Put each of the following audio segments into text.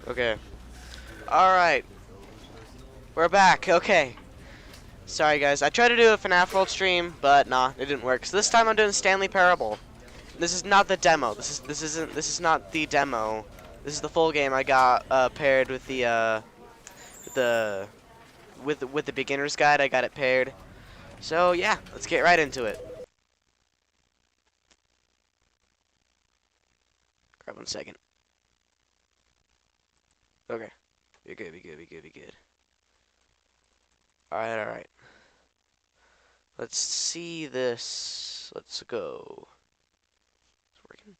Okay. Alright. We're back. Okay. Sorry, guys. I tried to do a FNAF World stream, but nah, it didn't work. So this time I'm doing Stanley Parable. This is not the demo. This is not the demo. This is the full game. I got paired with the with the beginner's guide. I got it paired. So yeah, let's get right into it. Grab 1 second. Okay. Be good, be good, be good, be good. Alright, alright. Let's see this. Let's go. Is it working?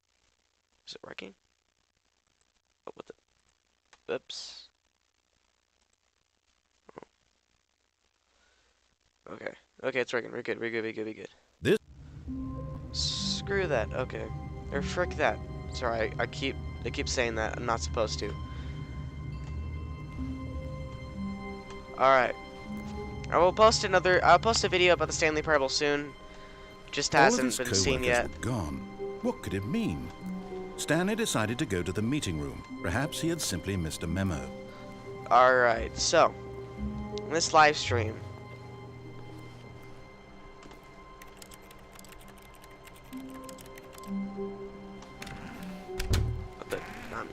Is it working? Oh, what the? Oops. Oh. Okay. Okay, it's working. We're good, we're good, we're good, we're good. This? Screw that. Okay. Or frick that. Sorry, I keep saying that. I'm not supposed to. Alright. I'll post a video about the Stanley Parable soon. Just hasn't been seen yet. Were gone. What could it mean? Stanley decided to go to the meeting room. Perhaps he had simply missed a memo. Alright, so this live stream.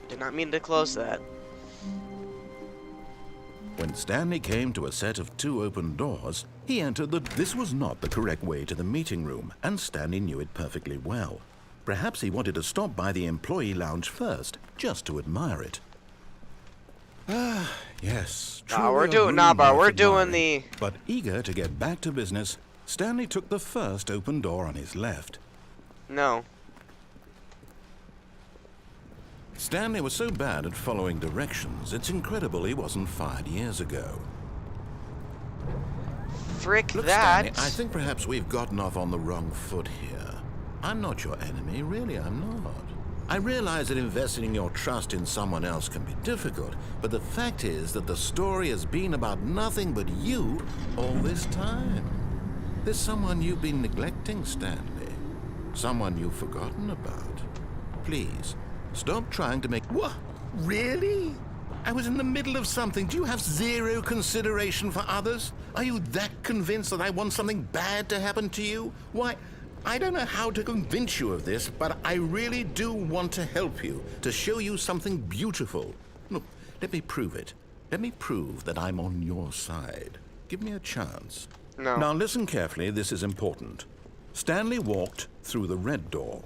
Did not mean to close that. When Stanley came to a set of 2 open doors, he entered This was not the correct way to the meeting room, and Stanley knew it perfectly well. Perhaps he wanted to stop by the employee lounge first, just to admire it. Ah, yes. We're doing the... But eager to get back to business, Stanley took the first open door on his left. No. Stanley was so bad at following directions, it's incredible he wasn't fired years ago. Frick Look, that. Stanley, I think perhaps we've gotten off on the wrong foot here. I'm not your enemy, really I'm not. I realize that investing your trust in someone else can be difficult, but the fact is that the story has been about nothing but you all this time. There's someone you've been neglecting, Stanley. Someone you've forgotten about. Please. Stop trying to make... What? Really? I was in the middle of something. Do you have zero consideration for others? Are you that convinced that I want something bad to happen to you? Why, I don't know how to convince you of this, but I really do want to help you, to show you something beautiful. Look, let me prove it. Let me prove that I'm on your side. Give me a chance. No. Now listen carefully, this is important. Stanley walked through the red door.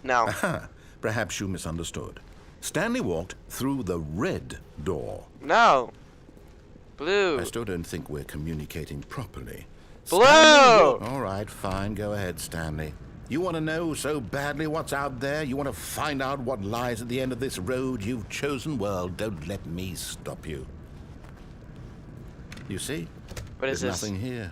No. Aha, perhaps you misunderstood. Stanley walked through the red door. No. Blue. I still don't think we're communicating properly. Blue! All right, fine. Go ahead, Stanley. You want to know so badly what's out there? You want to find out what lies at the end of this road you've chosen? Well, don't let me stop you. You see? What is There's this? nothing here.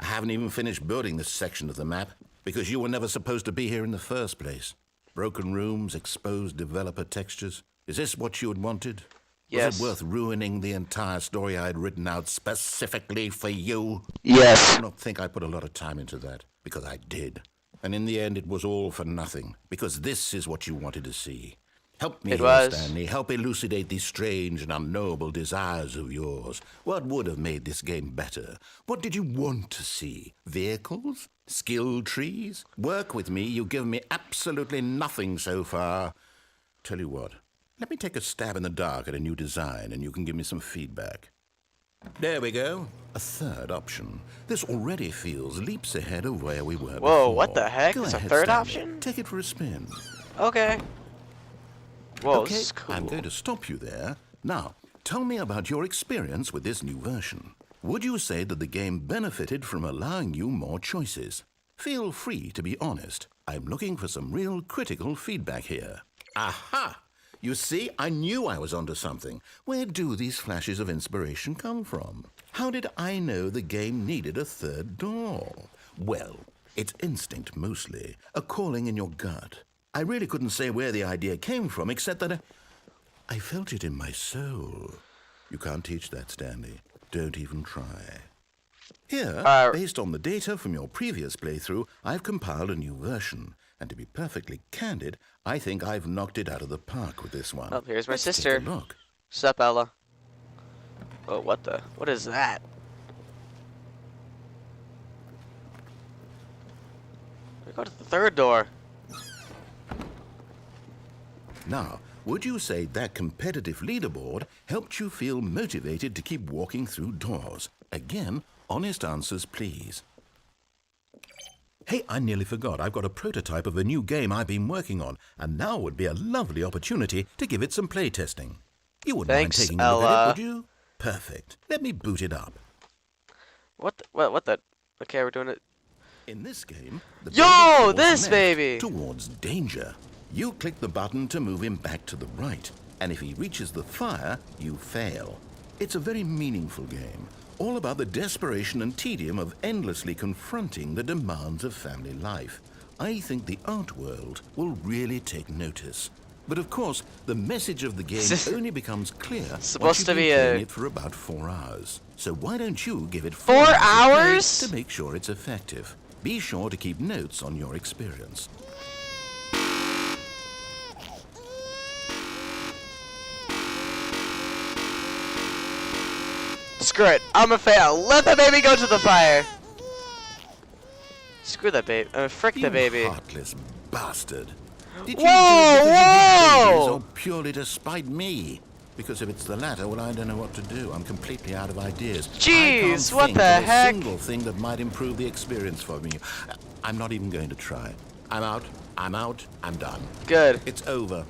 I haven't even finished building this section of the map because you were never supposed to be here in the first place. Broken rooms, exposed developer textures. Is this what you had wanted? Yes. Was it worth ruining the entire story I had written out specifically for you? Yes. I don't think I put a lot of time into that, because I did. And in the end, it was all for nothing, because this is what you wanted to see. Help me, Stanley. Help elucidate these strange and unknowable desires of yours. What would have made this game better? What did you want to see? Vehicles? Skill trees? Work with me. You've given me absolutely nothing so far. Tell you what. Let me take a stab in the dark at a new design, and you can give me some feedback. There we go. A third option. This already feels leaps ahead of where we were before. Whoa, what the heck? Go It's a ahead, third Stanley. option? Take it for a spin. Okay. Whoa, Okay, this is cool. I'm going to stop you there. Now, tell me about your experience with this new version. Would you say that the game benefited from allowing you more choices? Feel free to be honest. I'm looking for some real critical feedback here. Aha! You see, I knew I was onto something. Where do these flashes of inspiration come from? How did I know the game needed a third door? Well, it's instinct mostly, a calling in your gut. I really couldn't say where the idea came from, except that I felt it in my soul. You can't teach that, Stanley. Don't even try. Here, based on the data from your previous playthrough, I've compiled a new version. And to be perfectly candid, I think I've knocked it out of the park with this one. Oh, here's my Let's sister. Take a look. Sup, Ella? Oh, what the? What is that? We go to the third door. Now, would you say that competitive leaderboard helped you feel motivated to keep walking through doors? Again, honest answers, please. Hey, I nearly forgot. I've got a prototype of a new game I've been working on, and now would be a lovely opportunity to give it some playtesting. You wouldn't Thanks, mind taking a Ella. look at it, would you? Perfect. Let me boot it up. What the? Okay, we're doing it. In this game, the Yo, baby falls this left baby! towards danger. You click the button to move him back to the right, and if he reaches the fire, you fail. It's a very meaningful game, all about the desperation and tedium of endlessly confronting the demands of family life. I think the art world will really take notice. But of course, the message of the game only becomes clear Supposed once you've to been be playing a- it for about 4 hours. So why don't you give it 4 4 hours of play hours? to make sure it's effective? Be sure to keep notes on your experience. Screw it. I'm a fail. Let the baby go to the fire. Screw that baby. Frick the baby. You heartless bastard. Did you Whoa, do it because you hate babies whoa! or purely to spite me? Because if it's the latter, well, I don't know what to do. I'm completely out of ideas. Jeez, I what can't the think of heck? a single thing that might improve the experience for me. I'm not even going to try. I'm out. I'm done. Good. It's over.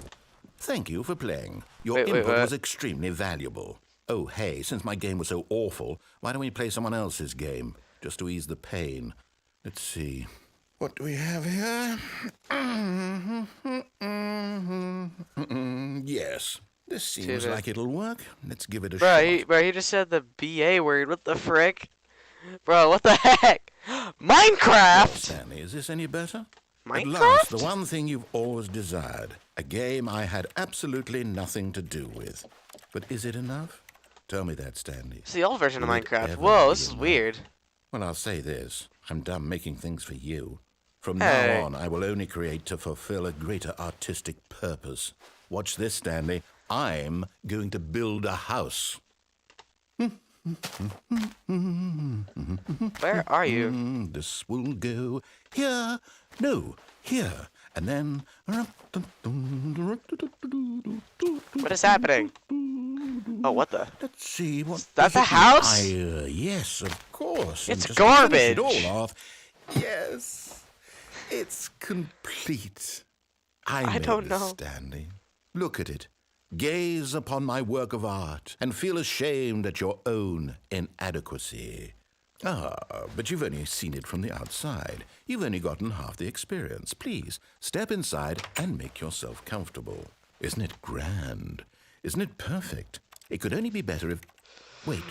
Thank you for playing. Your Wait, input what? was extremely valuable. Oh, hey, since my game was so awful, why don't we play someone else's game, just to ease the pain? Let's see. What do we have here? Yes, this seems Dude, like it'll work. Let's give it a Bro, shot. he just said the BA word. What the frick? Bro, what the heck? Minecraft? Stanley, is this any better? At Minecraft? last, the one thing you've always desired. A game I had absolutely nothing to do with. But is it enough? Tell me that, Stanley. It's the old version of Will it Minecraft. ever Whoa, be this is enough? weird. Well, I'll say this. I'm done making things for you. From Hey. now on, I will only create to fulfill a greater artistic purpose. Watch this, Stanley. I'm going to build a house. Where are you? This will go here. No, here. And then... What is happening? Oh, what the? Let's see what... That the house? Yes, of course. It's And just to finish garbage. it all off, yes, it's complete. I made don't this, know. Stanley. Look at it. Gaze upon my work of art and feel ashamed at your own inadequacy. Ah, but you've only seen it from the outside. You've only gotten half the experience. Please, step inside and make yourself comfortable. Isn't it grand? Isn't it perfect? It could only be better if... Wait,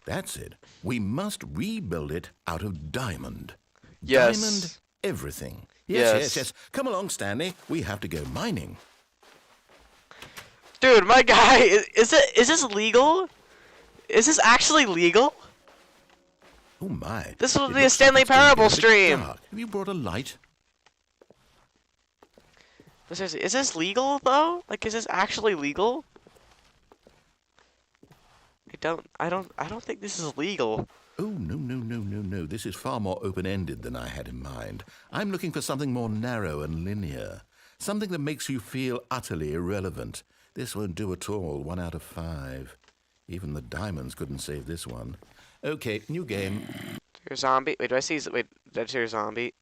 that's it. We must rebuild it out of diamond. Yes. Diamond everything. Yes. Yes. Come along, Stanley. We have to go mining. Dude, my guy, is this legal? Is this actually legal? Oh, my. This will It be a looks Stanley it's going to Parable get a bit stream. dark. Have you brought a light? But seriously, is this legal though? Like, is this actually legal? I don't think this is legal. Oh, no. This is far more open-ended than I had in mind. I'm looking for something more narrow and linear. Something that makes you feel utterly irrelevant. This won't do at all. 1 out of 5. Even the diamonds couldn't save this one. Okay, new game. Your zombie. Wait, do I see? Wait, did I see your zombie?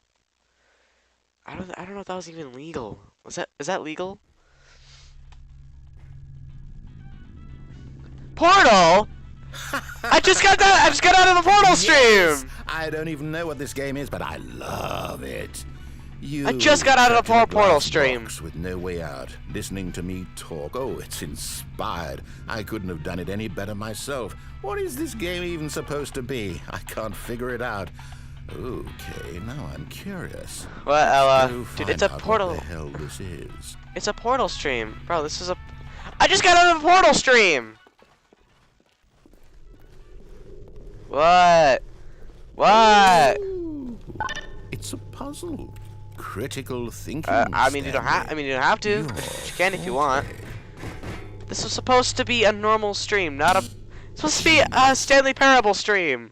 I don't know if that was even legal. Is that legal? Portal. I just got out of the portal stream. Yes! I don't even know what this game is, but I love it. You I just got out of the trapped in a portal glass stream. box with no way out, listening to me talk. Oh, it's inspired. I couldn't have done it any better myself. What is this game even supposed to be? I can't figure it out. Okay, now I'm curious. Well, Go dude, find it's a out portal. What the hell this is? It's a portal stream, bro. This is a. I just got out of a portal stream. What? What? Ooh, it's a puzzle. critical thinking. I mean, you don't have. I mean, you don't have to. You're But you can if you want. This was supposed to be a normal stream, not a. It's supposed to be a Stanley Parable stream.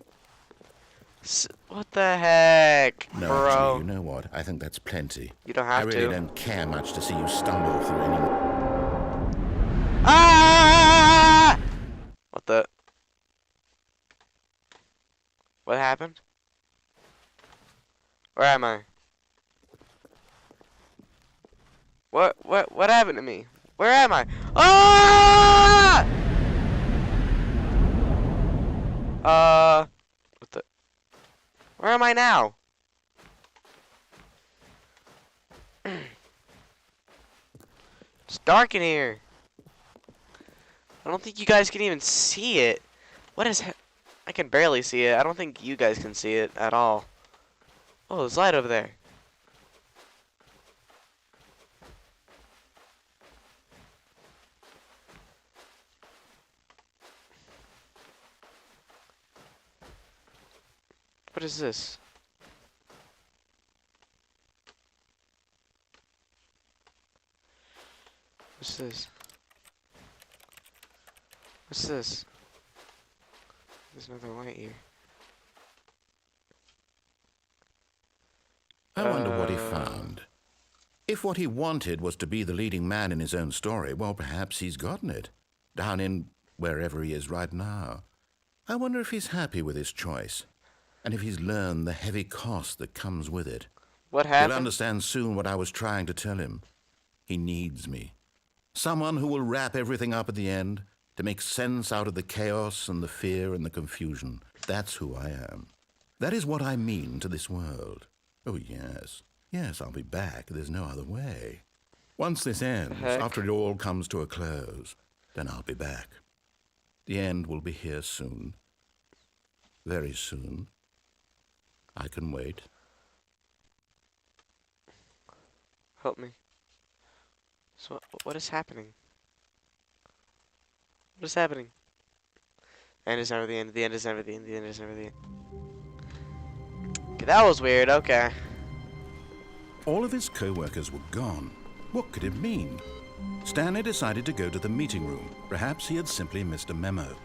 What the heck, No, bro? actually, you know what? I think that's plenty. You don't have I really to. don't care much to see you stumble through any. Ah! What the? What happened? Where am I? What happened to me? Where am I? Ah! What the? Where am I now? It's dark in here. I don't think you guys can even see it. What is I can barely see it. I don't think you guys can see it at all. Oh, there's light over there. What is this? What's this? What's this? There's another light here. I wonder what he found. If what he wanted was to be the leading man in his own story, well, perhaps he's gotten it. Down in wherever he is right now. I wonder if he's happy with his choice. And if he's learned the heavy cost that comes with it. What happened? He'll understand soon what I was trying to tell him. He needs me. Someone who will wrap everything up at the end, to make sense out of the chaos and the fear and the confusion. That's who I am. That is what I mean to this world. Oh, yes. Yes, I'll be back. There's no other way. Once this ends, after it all comes to a close, then I'll be back. The end will be here soon. Very soon. I can wait. Help me. So, what is happening? What is happening? The end is never the end. The end is never the end. The end is never the end. Okay, that was weird. Okay. All of his co-workers were gone. What could it mean? Stanley decided to go to the meeting room. Perhaps he had simply missed a memo.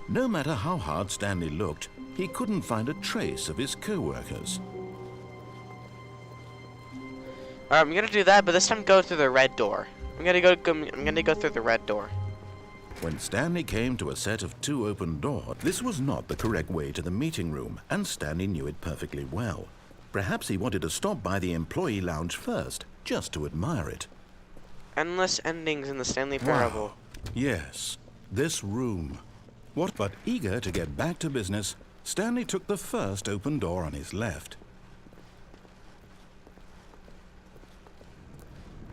No matter how hard Stanley looked, he couldn't find a trace of his co-workers. Alright, I'm gonna do that, but this time go through the red door. I'm gonna go through the red door. When Stanley came to a set of 2 open doors, this was not the correct way to the meeting room, and Stanley knew it perfectly well. Perhaps he wanted to stop by the employee lounge first, just to admire it. Endless endings in the Stanley Parable. Wow. Yes, this room. What? But eager to get back to business, Stanley took the first open door on his left.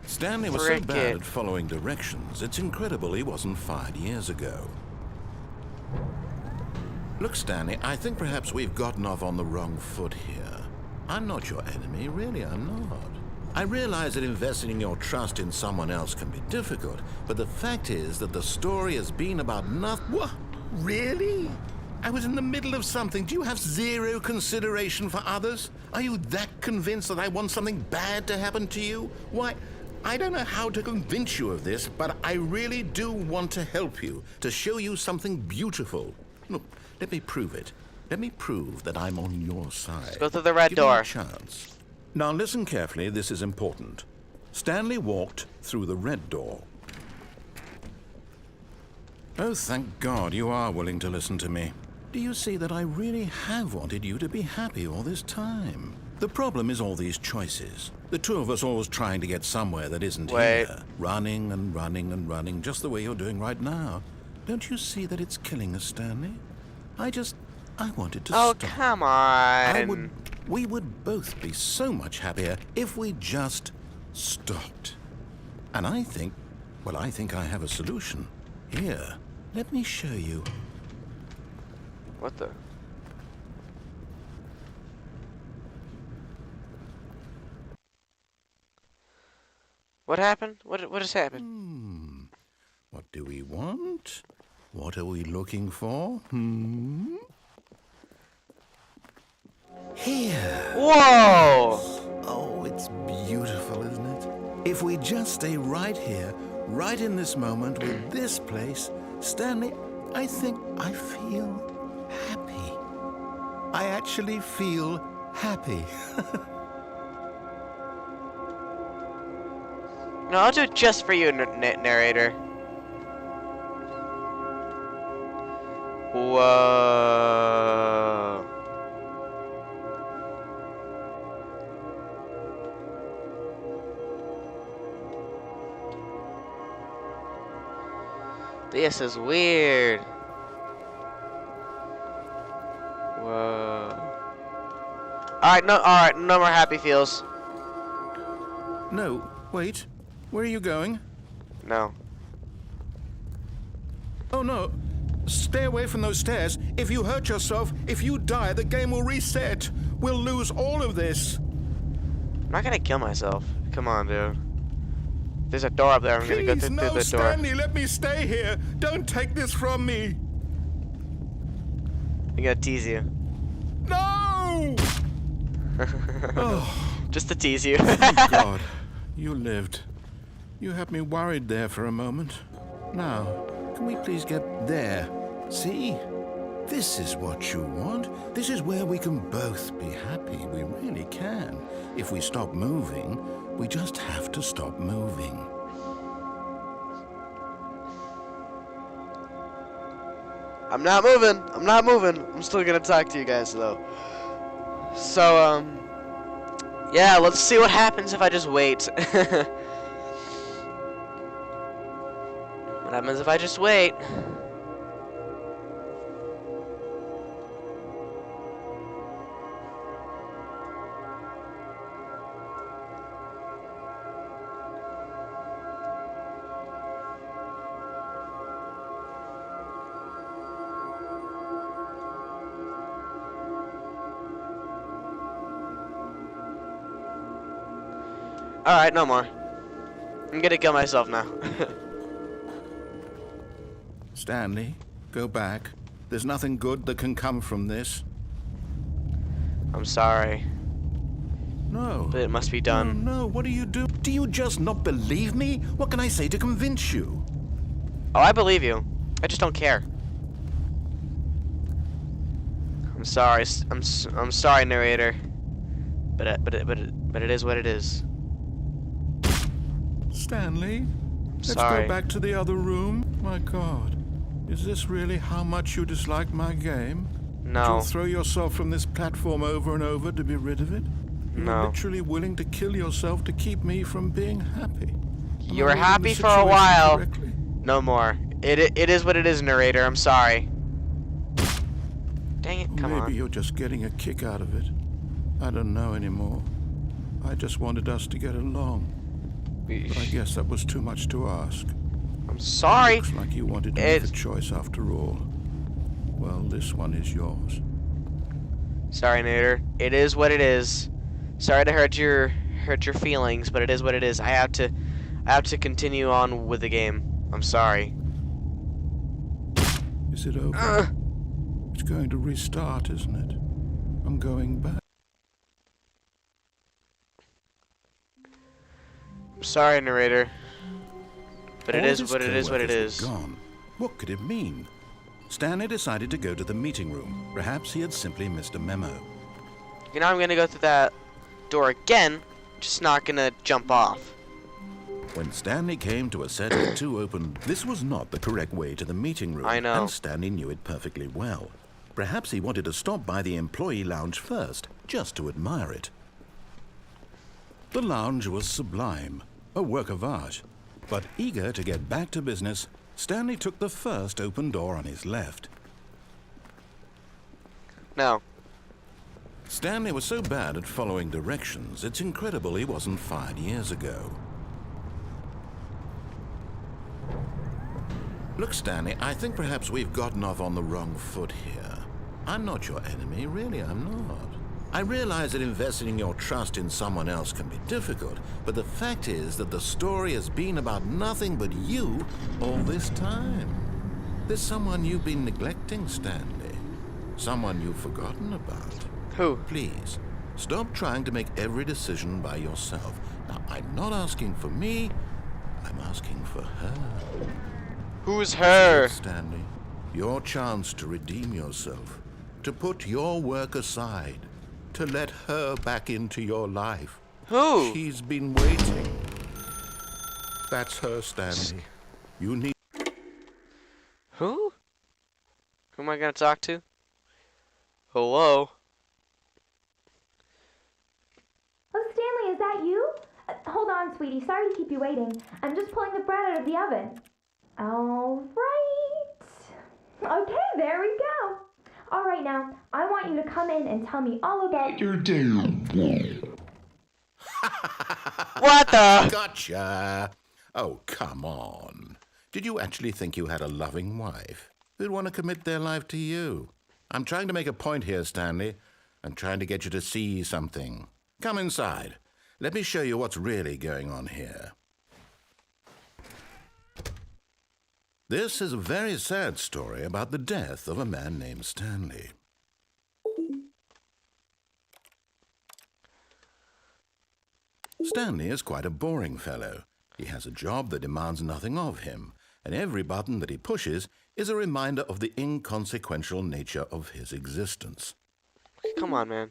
Stanley was so bad at following directions, it's incredible he wasn't fired years ago. Look, Stanley, I think perhaps we've gotten off on the wrong foot here. I'm not your enemy, really, I'm not. I realize that investing in your trust in someone else can be difficult, but the fact is that the story has been about nothing. What? Really? I was in the middle of something. Do you have zero consideration for others? Are you that convinced that I want something bad to happen to you? Why, I don't know how to convince you of this, but I really do want to help you, to show you something beautiful. Look, let me prove it. Let me prove that I'm on your side. Let's go through the red Give door. me a chance. Now listen carefully, this is important. Stanley walked through the red door. Oh, thank God you are willing to listen to me. Do you see that I really have wanted you to be happy all this time? The problem is all these choices. The two of us always trying to get somewhere that isn't here. Running and running and running, just the way you're doing right now. Don't you see that it's killing us, Stanley? I wanted to stop. Oh, come on. We would both be so much happier if we just stopped. And I think I have a solution. Here, let me show you. What the? What happened? What has happened? What do we want? What are we looking for? Here. Whoa! Oh, it's beautiful, isn't it? If we just stay right here, right in this moment with this place, Stanley, I think I feel happy. I actually feel happy. No, I'll do it just for you, narrator. Whoa. This is weird. Whoa. Alright, no more happy feels. No, wait. Where are you going? No. Oh, no. Stay away from those stairs. If you hurt yourself, if you die, the game will reset. We'll lose all of this. I'm not gonna kill myself. Come on, dude. There's a door up there. I'm gonna go through the door. Stanley, let me stay here. Don't take this from me. I'm gonna tease you. No! Oh, Just to tease you. thank God. You lived. You had me worried there for a moment. Now, can we please get there? See? This is what you want. This is where we can both be happy. We really can. If we stop moving, we just have to stop moving. I'm not moving. I'm not moving. I'm still gonna talk to you guys though. So, yeah, let's see what happens if I just wait. What happens if I just wait? Alright, no more. I'm gonna kill myself now. Stanley, go back. There's nothing good that can come from this. I'm sorry, No. but it must be done. No, what do you do? Do you just not believe me? What can I say to convince you? Oh, I believe you. I just don't care. I'm sorry. I'm sorry, narrator. But it is what it is. Stanley, let's Sorry. go back to the other room. My God, is this really how much you dislike my game? No. You'll throw yourself from this platform over and over to be rid of it? You're No. literally willing to kill yourself to keep me from being happy. Am You I were reading happy the for a situation while. correctly? No more. It is what it is, narrator. I'm sorry. Dang it! Come Maybe on. you're just getting a kick out of it. I don't know anymore. I just wanted us to get along. But I guess that was too much to ask. I'm sorry. Looks like you wanted to make a choice after all. Well, this one is yours. Sorry, narrator. It is what it is. Sorry to hurt your feelings, but it is what it is. I have to continue on with the game. I'm sorry. Is it over? It's going to restart, isn't it? I'm going back. I'm sorry, narrator. But it All is this what it is. What it coworkers is. were gone. What could it mean? Stanley decided to go to the meeting room. Perhaps he had simply missed a memo. You know, I'm gonna go through that door again. Just not gonna jump off. When Stanley came to a set of two open, this was not the correct way to the meeting room. I know. And Stanley knew it perfectly well. Perhaps he wanted to stop by the employee lounge first, just to admire it. The lounge was sublime, a work of art. But eager to get back to business, Stanley took the first open door on his left. No. Stanley was so bad at following directions, it's incredible he wasn't fired years ago. Look, Stanley, I think perhaps we've gotten off on the wrong foot here. I'm not your enemy, really, I'm not. I realize that investing your trust in someone else can be difficult, but the fact is that the story has been about nothing but you all this time. There's someone you've been neglecting, Stanley. Someone you've forgotten about. Who? Please, stop trying to make every decision by yourself. Now, I'm not asking for me, I'm asking for her. Who's See her? it, Stanley? Your chance to redeem yourself, to put your work aside, to let her back into your life. Who? She's been waiting. That's her, Stanley. You need... Who? Who am I gonna talk to? Hello? Oh, Stanley, is that you? Hold on, sweetie. Sorry to keep you waiting. I'm just pulling the bread out of the oven. All right. Okay, there we go. All right, now, I want you to come in and tell me all about your day. What the? Gotcha! Oh, come on. Did you actually think you had a loving wife who'd want to commit their life to you? I'm trying to make a point here, Stanley. I'm trying to get you to see something. Come inside. Let me show you what's really going on here. This is a very sad story about the death of a man named Stanley. Stanley is quite a boring fellow. He has a job that demands nothing of him, and every button that he pushes is a reminder of the inconsequential nature of his existence. Come on, man.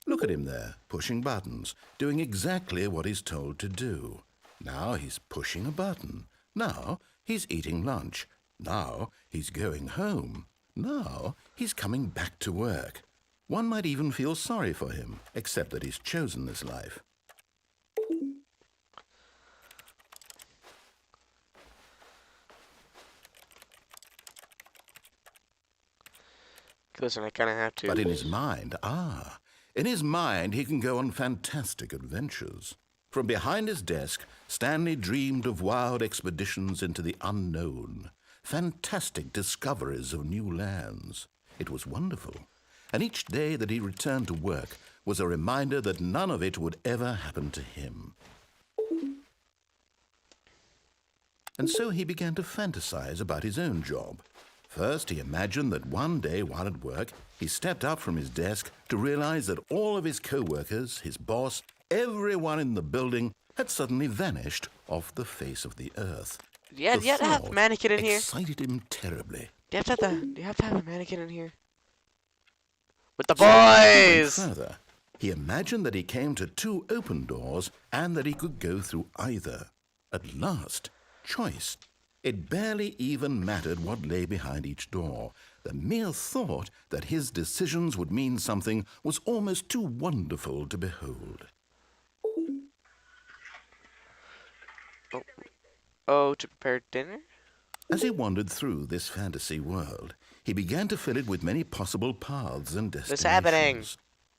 Look at him there, pushing buttons, doing exactly what he's told to do. Now he's pushing a button. Now he's eating lunch. Now he's going home. Now he's coming back to work. One might even feel sorry for him, except that he's chosen this life. Listen, I kind of have to. But in his mind, in his mind he can go on fantastic adventures. From behind his desk, Stanley dreamed of wild expeditions into the unknown, fantastic discoveries of new lands. It was wonderful, and each day that he returned to work was a reminder that none of it would ever happen to him. And so he began to fantasize about his own job. First, he imagined that one day while at work, he stepped up from his desk to realize that all of his co-workers, his boss, everyone in the building had suddenly vanished off the face of the earth. Yeah, do you have to have a mannequin in here? Excited him terribly. Do you have to have a mannequin in here? With the So he went boys! further. He imagined that he came to two open doors and that he could go through either. At last, choice. It barely even mattered what lay behind each door. The mere thought that his decisions would mean something was almost too wonderful to behold. Oh, to prepare dinner? As he wandered through this fantasy world, he began to fill it with many possible paths and destinations. What's happening?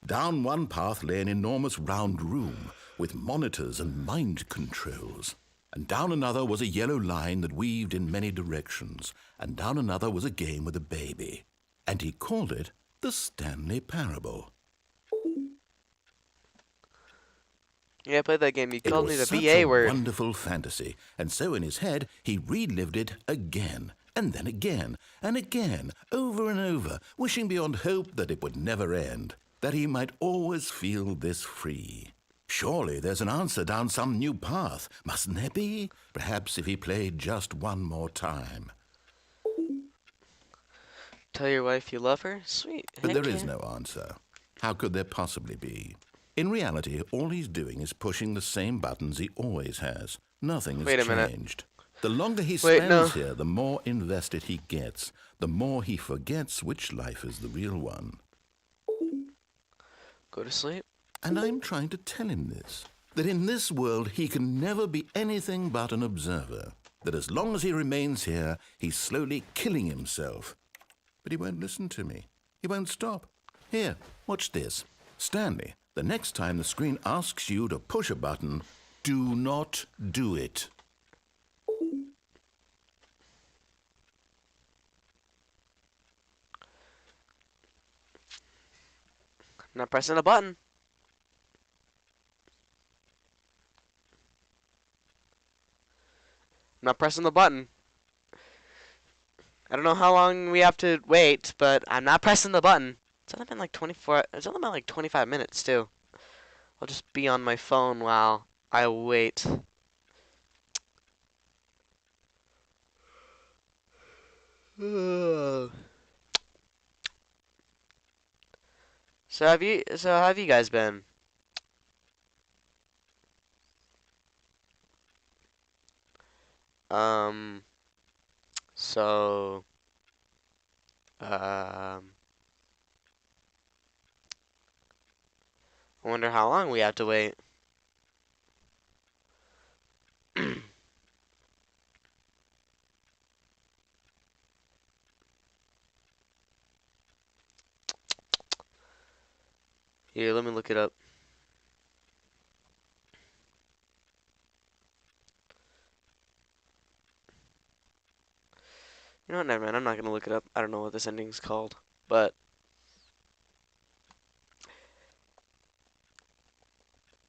Down one path lay an enormous round room with monitors and mind controls. And down another was a yellow line that weaved in many directions. And down another was a game with a baby. And he called it the Stanley Parable. Yeah, I played that game. You It called me was the such BA a word. wonderful fantasy, and so in his head he relived it again, and then again, and again, over and over, wishing beyond hope that it would never end, that he might always feel this free. Surely there's an answer down some new path, mustn't there be? Perhaps if he played just one more time. Tell your wife you love her? Sweet. But Heck there is yeah. no answer. How could there possibly be? In reality, all he's doing is pushing the same buttons he always has. Nothing has Wait a minute. changed. The longer he Wait, spends no. here, the more invested he gets, the more he forgets which life is the real one. Go to sleep. And I'm trying to tell him this, that in this world he can never be anything but an observer, that as long as he remains here, he's slowly killing himself. But he won't listen to me. He won't stop. Here, watch this. Stanley, the next time the screen asks you to push a button, do not do it. I'm not pressing a button. I'm not pressing the button. I don't know how long we have to wait, but I'm not pressing the button. It's only been like 24. It's only been like 25 minutes too. I'll just be on my phone while I wait. So how have you guys been? Um, so, um, I wonder how long we have to wait. Here, let me look it up. You know what, never mind, I'm not gonna look it up. I don't know what this ending's called, but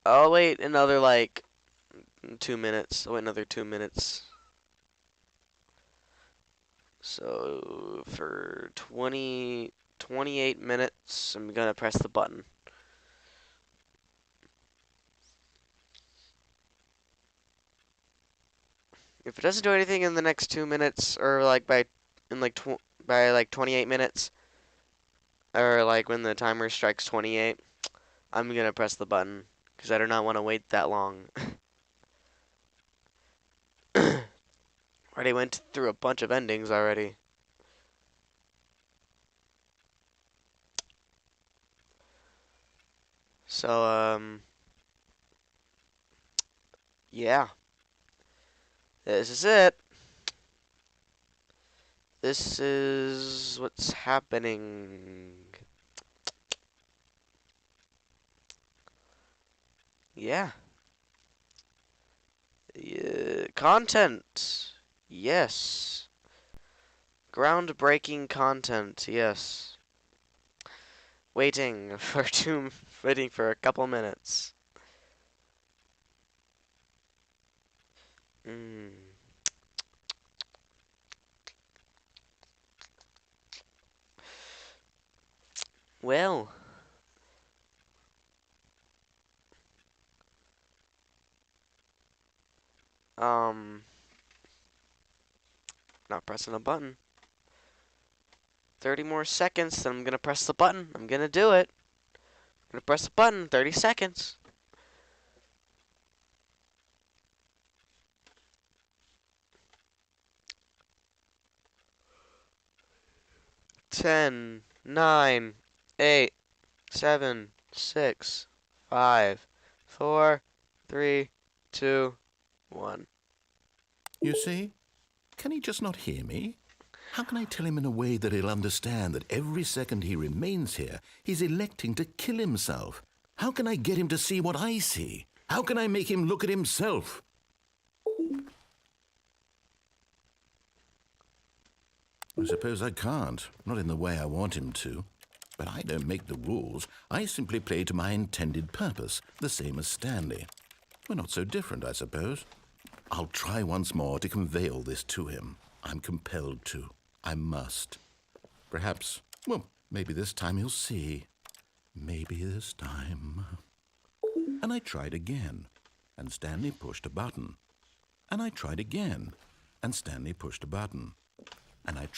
I'll wait another like 2 minutes. I'll wait another 2 minutes. So for 28 minutes, I'm gonna press the button. If it doesn't do anything in the next 2 minutes, or like by 28 minutes, or like when the timer strikes 28, I'm gonna press the button because I do not want to wait that long. Already went through a bunch of endings already. So yeah, this is it. This is what's happening. Yeah. Content. Yes. Groundbreaking content. Yes. Waiting for a couple minutes. Mm. Well. Not pressing a button. 30 more seconds, then I'm gonna press the button. I'm gonna do it. I'm gonna press the button. 30 seconds. 10, 9, 8, 7, 6, 5, 4, 3, 2, 1. You see? Can he just not hear me? How can I tell him in a way that he'll understand that every second he remains here, he's electing to kill himself? How can I get him to see what I see? How can I make him look at himself? I suppose I can't, not in the way I want him to. But I don't make the rules. I simply play to my intended purpose, the same as Stanley. We're not so different, I suppose. I'll try once more to convey all this to him. I'm compelled to. I must. Perhaps, well, maybe this time he'll see. Maybe this time. And I tried again, and Stanley pushed a button. And I tried again, and Stanley pushed a button. And I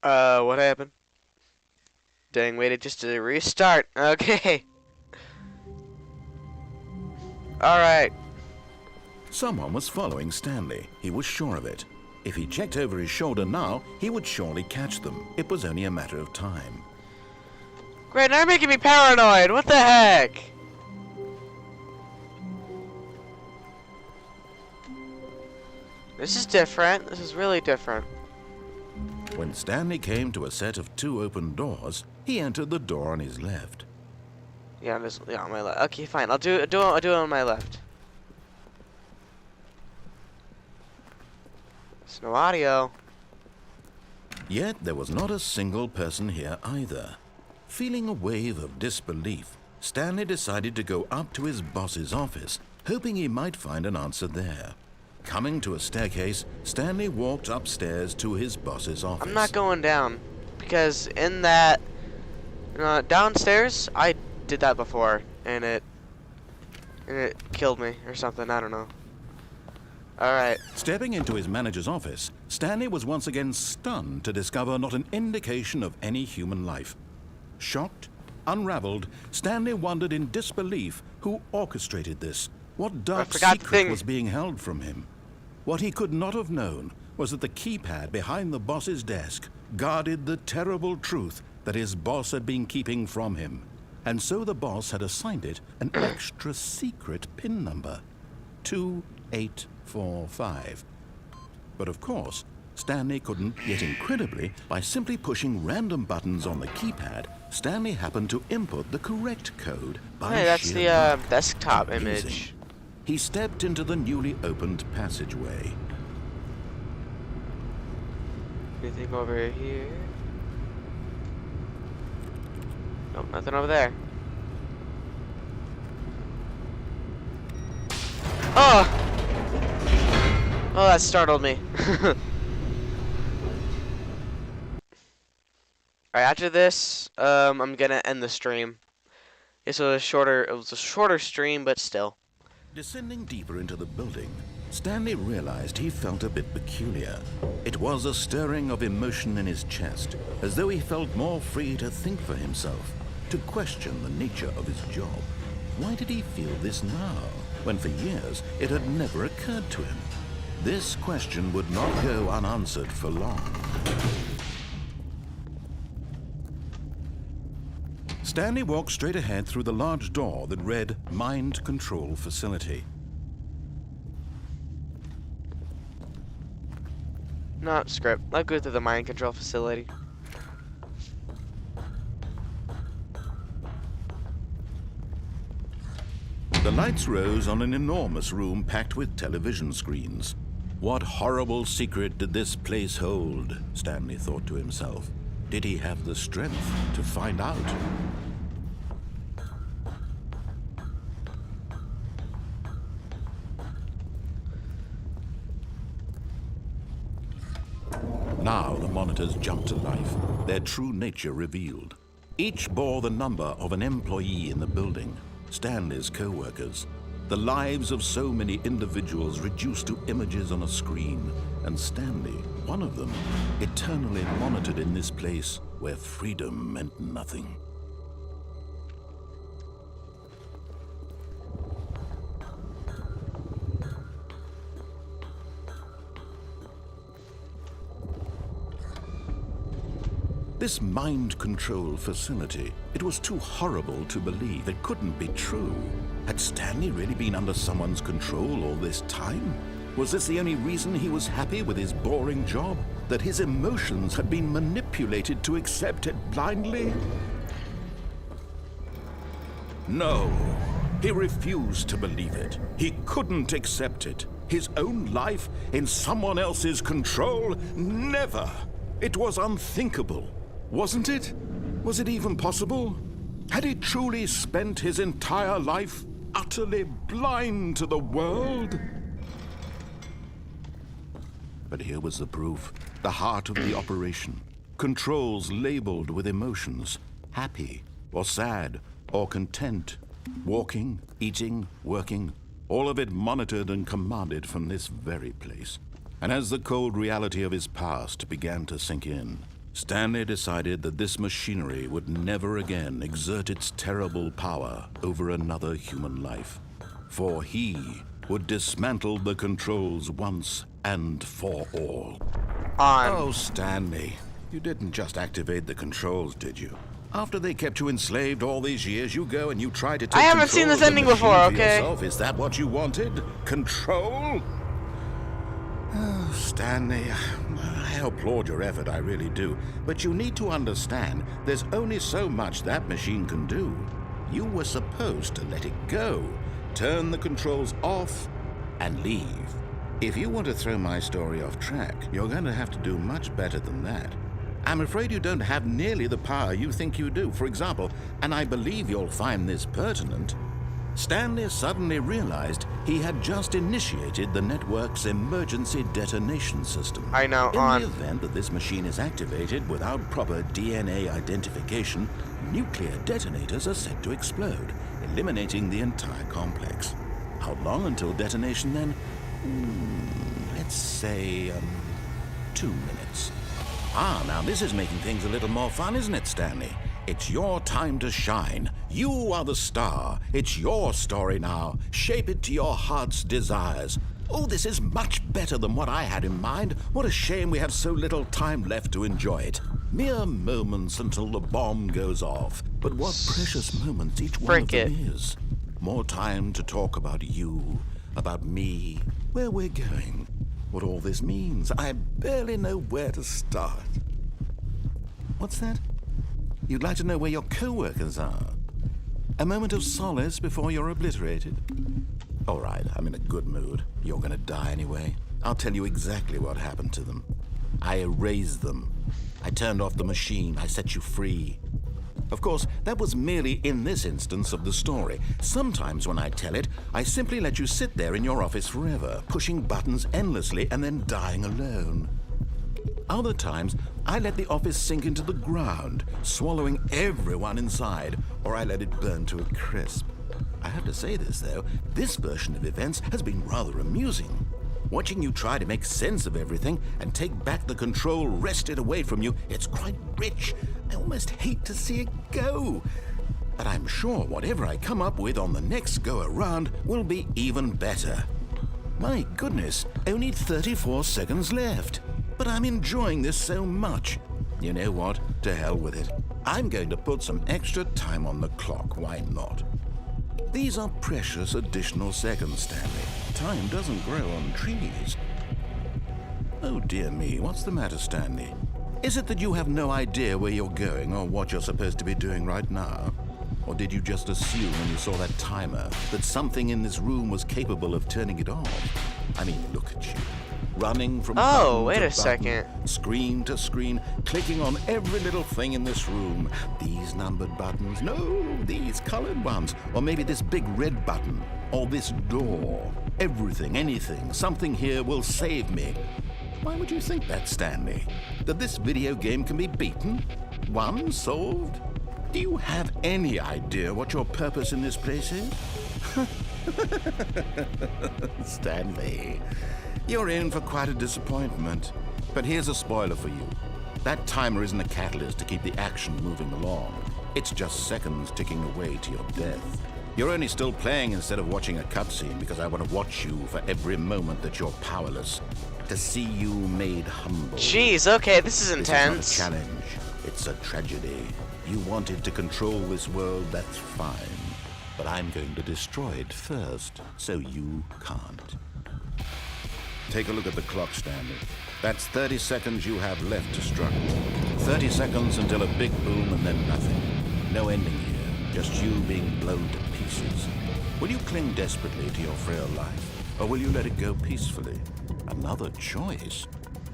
What happened? Dang, waited just to restart. Okay. Alright. Someone was following Stanley. He was sure of it. If he checked over his shoulder now, he would surely catch them. It was only a matter of time. Great, now you're making me paranoid. What the heck? This is different. This is really different. When Stanley came to a set of 2 open doors, he entered the door on his left. Yeah, on my left. Okay, fine. I'll do it on my left. There's no audio. Yet there was not a single person here either. Feeling a wave of disbelief, Stanley decided to go up to his boss's office, hoping he might find an answer there. Coming to a staircase, Stanley walked upstairs to his boss's office. I'm not going down because in that downstairs, I did that before and it killed me or something. I don't know. All right. Stepping into his manager's office, Stanley was once again stunned to discover not an indication of any human life. Shocked, unraveled, Stanley wondered in disbelief who orchestrated this. What dark secret was being held from him? What he could not have known was that the keypad behind the boss's desk guarded the terrible truth that his boss had been keeping from him. And so the boss had assigned it an extra secret PIN number, 2845. But of course, Stanley couldn't, yet incredibly, by simply pushing random buttons on the keypad, Stanley happened to input the correct code by Hey, that's the luck. desktop Amazing. image. He stepped into the newly opened passageway. Anything over here? Nope, nothing over there. Oh! Oh, that startled me. Alright, after this, I'm gonna end the stream. It was a shorter stream, but still. Descending deeper into the building, Stanley realized he felt a bit peculiar. It was a stirring of emotion in his chest, as though he felt more free to think for himself, to question the nature of his job. Why did he feel this now, when for years it had never occurred to him? This question would not go unanswered for long. Stanley walked straight ahead through the large door that read Mind Control Facility. Not script. I'll go to the mind control facility. The lights rose on an enormous room packed with television screens. What horrible secret did this place hold? Stanley thought to himself. Did he have the strength to find out? Now the monitors jumped to life, their true nature revealed. Each bore the number of an employee in the building, Stanley's co-workers. The lives of so many individuals reduced to images on a screen, and Stanley, one of them, eternally monitored in this place where freedom meant nothing. This mind control facility, it was too horrible to believe. It couldn't be true. Had Stanley really been under someone's control all this time? Was this the only reason he was happy with his boring job? That his emotions had been manipulated to accept it blindly? No, he refused to believe it. He couldn't accept it. His own life in someone else's control? Never! It was unthinkable. Wasn't it? Was it even possible? Had he truly spent his entire life utterly blind to the world? But here was the proof, the heart of the operation. Controls labeled with emotions, happy or sad or content, walking, eating, working, all of it monitored and commanded from this very place. And as the cold reality of his past began to sink in, Stanley decided that this machinery would never again exert its terrible power over another human life. For he would dismantle the controls once and for all. Oh, Stanley, you didn't just activate the controls, did you? After they kept you enslaved all these years, you go and you try to take I haven't seen this ending before, okay? Yourself. Is that what you wanted? Control? Oh, Stanley, I applaud your effort, I really do. But you need to understand, there's only so much that machine can do. You were supposed to let it go, turn the controls off, and leave. If you want to throw my story off track, you're going to have to do much better than that. I'm afraid you don't have nearly the power you think you do. For example, and I believe you'll find this pertinent, Stanley suddenly realized he had just initiated the network's emergency detonation system. I know, In the event that this machine is activated without proper DNA identification, nuclear detonators are set to explode, eliminating the entire complex. How long until detonation then? Let's say, 2 minutes. Now this is making things a little more fun, isn't it, Stanley? It's your time to shine. You are the star. It's your story now. Shape it to your heart's desires. Oh, this is much better than what I had in mind. What a shame we have so little time left to enjoy it. Mere moments until the bomb goes off. But what precious moments each one of them is. More time to talk about you, about me, where we're going, what all this means. I barely know where to start. What's that? You'd like to know where your co-workers are? A moment of solace before you're obliterated? All right, I'm in a good mood. You're gonna die anyway. I'll tell you exactly what happened to them. I erased them. I turned off the machine. I set you free. Of course, that was merely in this instance of the story. Sometimes when I tell it, I simply let you sit there in your office forever, pushing buttons endlessly and then dying alone. Other times, I let the office sink into the ground, swallowing everyone inside, or I let it burn to a crisp. I have to say this, though, this version of events has been rather amusing. Watching you try to make sense of everything and take back the control wrested away from you, it's quite rich. I almost hate to see it go. But I'm sure whatever I come up with on the next go-around will be even better. My goodness, only 34 seconds left. But I'm enjoying this so much. You know what? To hell with it. I'm going to put some extra time on the clock. Why not? These are precious additional seconds, Stanley. Time doesn't grow on trees. Oh dear me, what's the matter, Stanley? Is it that you have no idea where you're going or what you're supposed to be doing right now? Or did you just assume when you saw that timer that something in this room was capable of turning it off? I mean, look at you. Running from button wait to a button, second. screen to screen, clicking on every little thing in this room. These numbered buttons, no, these colored ones. Or maybe this big red button, or this door. Everything, anything, something here will save me. Why would you think that, Stanley? That this video game can be beaten? Won? Solved? Do you have any idea what your purpose in this place is? Stanley, you're in for quite a disappointment. But here's a spoiler for you. That timer isn't a catalyst to keep the action moving along. It's just seconds ticking away to your death. You're only still playing instead of watching a cutscene because I want to watch you for every moment that you're powerless. To see you made humble. Jeez, okay, this is intense. This is not a challenge. It's a tragedy. You wanted to control this world, that's fine. But I'm going to destroy it first, so you can't. Take a look at the clock, Stanley. That's 30 seconds you have left to struggle. 30 seconds until a big boom and then nothing. No ending here, just you being blown to pieces. Will you cling desperately to your frail life, or will you let it go peacefully? Another choice.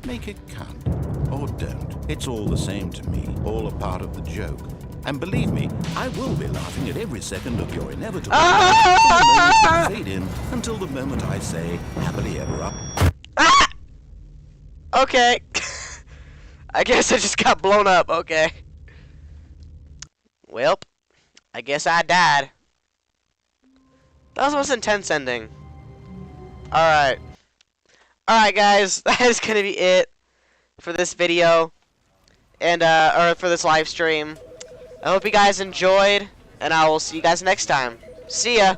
Make it count. Or don't. It's all the same to me, all a part of the joke. And believe me, I will be laughing at every second of your inevitable fade in until the moment I say, happily ever up. Okay. I guess I just got blown up, okay. Welp, I guess I died. That was the most intense ending. Alright. Alright guys, that is gonna be it for this video. And or for this live stream. I hope you guys enjoyed, and I will see you guys next time. See ya!